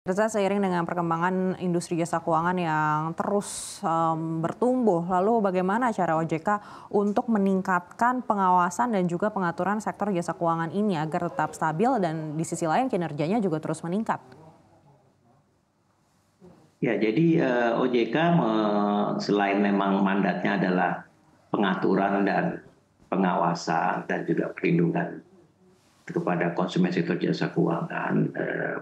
Reza, seiring dengan perkembangan industri jasa keuangan yang terus bertumbuh, lalu bagaimana cara OJK untuk meningkatkan pengawasan dan juga pengaturan sektor jasa keuangan ini agar tetap stabil dan di sisi lain kinerjanya juga terus meningkat? Ya, jadi OJK selain memang mandatnya adalah pengaturan dan pengawasan dan juga perlindungan kepada konsumen sektor jasa keuangan,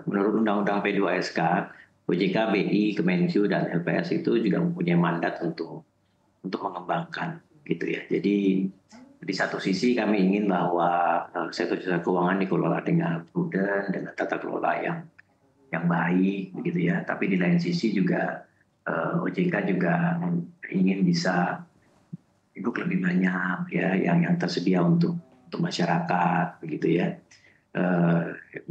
menurut Undang-Undang P2SK, OJK, BI, Kemenq, dan LPS itu juga mempunyai mandat untuk mengembangkan, gitu ya. Jadi di satu sisi kami ingin bahwa sektor jasa keuangan dikelola dengan prudent, dengan tata kelola yang baik, begitu ya. Tapi di lain sisi juga OJK juga ingin bisa hidup lebih banyak ya yang tersedia untuk masyarakat, begitu ya.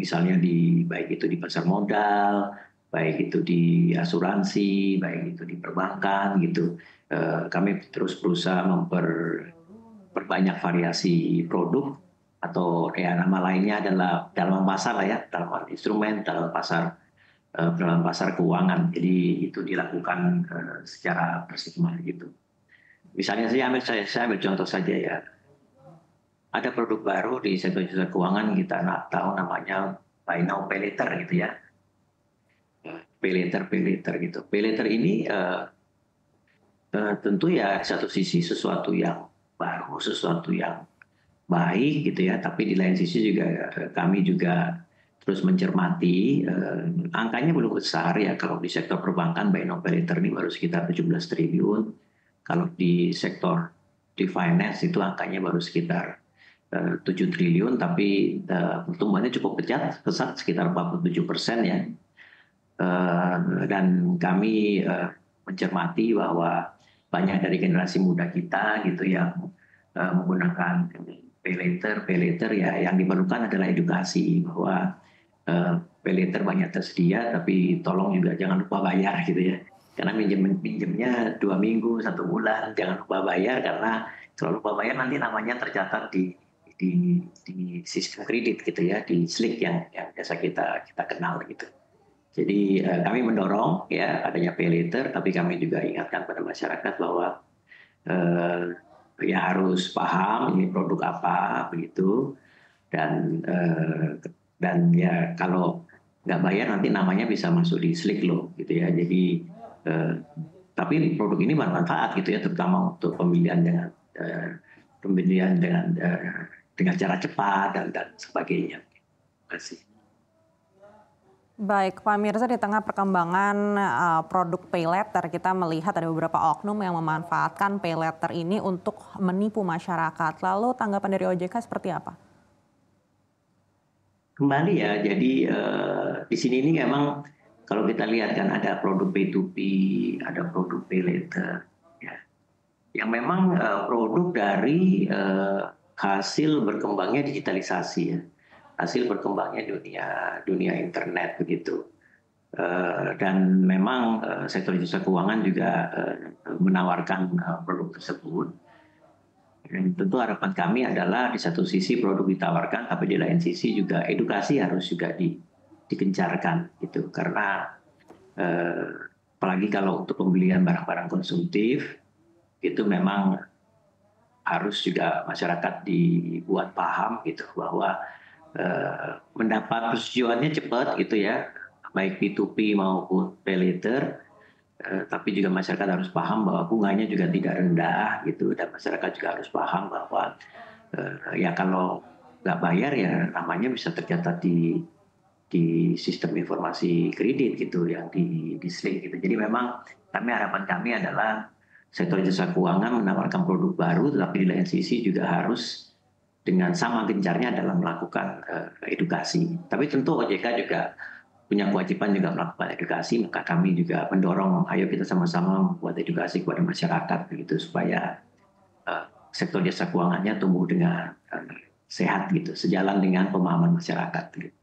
Misalnya baik itu di pasar modal, baik itu di asuransi, baik itu di perbankan, gitu. Kami terus berusaha memperbanyak variasi produk atau ya nama lainnya adalah dalam pasar lah ya, dalam instrumen, dalam pasar keuangan. Jadi itu dilakukan secara bersama gitu. Misalnya saya ambil contoh saja ya. Ada produk baru di sektor jasa keuangan, kita tahu namanya Buy Now Pay Later gitu ya. Pay later gitu. Pay later ini tentu ya satu sisi sesuatu yang baru, sesuatu yang baik gitu ya. Tapi di lain sisi juga kami juga terus mencermati angkanya belum besar ya. Kalau di sektor perbankan Buy Now Pay Later ini baru sekitar 17 triliun. Kalau di sektor di finance itu angkanya baru sekitar 7 triliun, tapi pertumbuhannya cukup pesat sekitar 47% ya. Dan kami mencermati bahwa banyak dari generasi muda kita gitu yang menggunakan pay later ya, yang diperlukan adalah edukasi bahwa pay later banyak tersedia, tapi tolong juga jangan lupa bayar gitu ya. Karena pinjemnya 2 minggu, 1 bulan, jangan lupa bayar karena kalau lupa bayar nanti namanya tercatat di sistem kredit gitu ya, di SLIK yang biasa kita kenal gitu. Jadi kami mendorong ya adanya pay later, tapi kami juga ingatkan pada masyarakat bahwa ya harus paham ini produk apa begitu, dan ya kalau nggak bayar nanti namanya bisa masuk di SLIK loh gitu ya. Jadi tapi produk ini bermanfaat gitu ya, terutama untuk pembelian dengan cara cepat dan sebagainya. Terima kasih. Baik, Pak Mirza, di tengah perkembangan produk pay later, kita melihat ada beberapa oknum yang memanfaatkan pay later ini untuk menipu masyarakat. Lalu tanggapan dari OJK seperti apa? Kembali ya, jadi di sini ini memang kalau kita lihat kan ada produk P2P, ada produk pay later, ya, yang memang produk dari hasil berkembangnya digitalisasi ya, hasil berkembangnya dunia internet begitu. Dan memang sektor jasa keuangan juga menawarkan produk tersebut. Dan tentu harapan kami adalah di satu sisi produk ditawarkan, tapi di lain sisi juga edukasi harus juga digencarkan gitu. Karena apalagi kalau untuk pembelian barang-barang konsumtif itu memang harus juga masyarakat dibuat paham gitu bahwa mendapat persetujuannya cepat gitu ya, baik P2P maupun pay later. Tapi juga masyarakat harus paham bahwa bunganya juga tidak rendah gitu, dan masyarakat juga harus paham bahwa ya kalau nggak bayar ya namanya bisa tercatat di sistem informasi kredit gitu yang di SLIK gitu. Jadi memang harapan kami adalah sektor jasa keuangan menawarkan produk baru, tetapi di lain sisi juga harus dengan sama gencarnya dalam melakukan edukasi. Tapi tentu OJK juga punya kewajiban juga melakukan edukasi, maka kami juga mendorong ayo kita sama-sama membuat edukasi kepada masyarakat begitu supaya sektor jasa keuangannya tumbuh dengan sehat gitu, sejalan dengan pemahaman masyarakat. Gitu.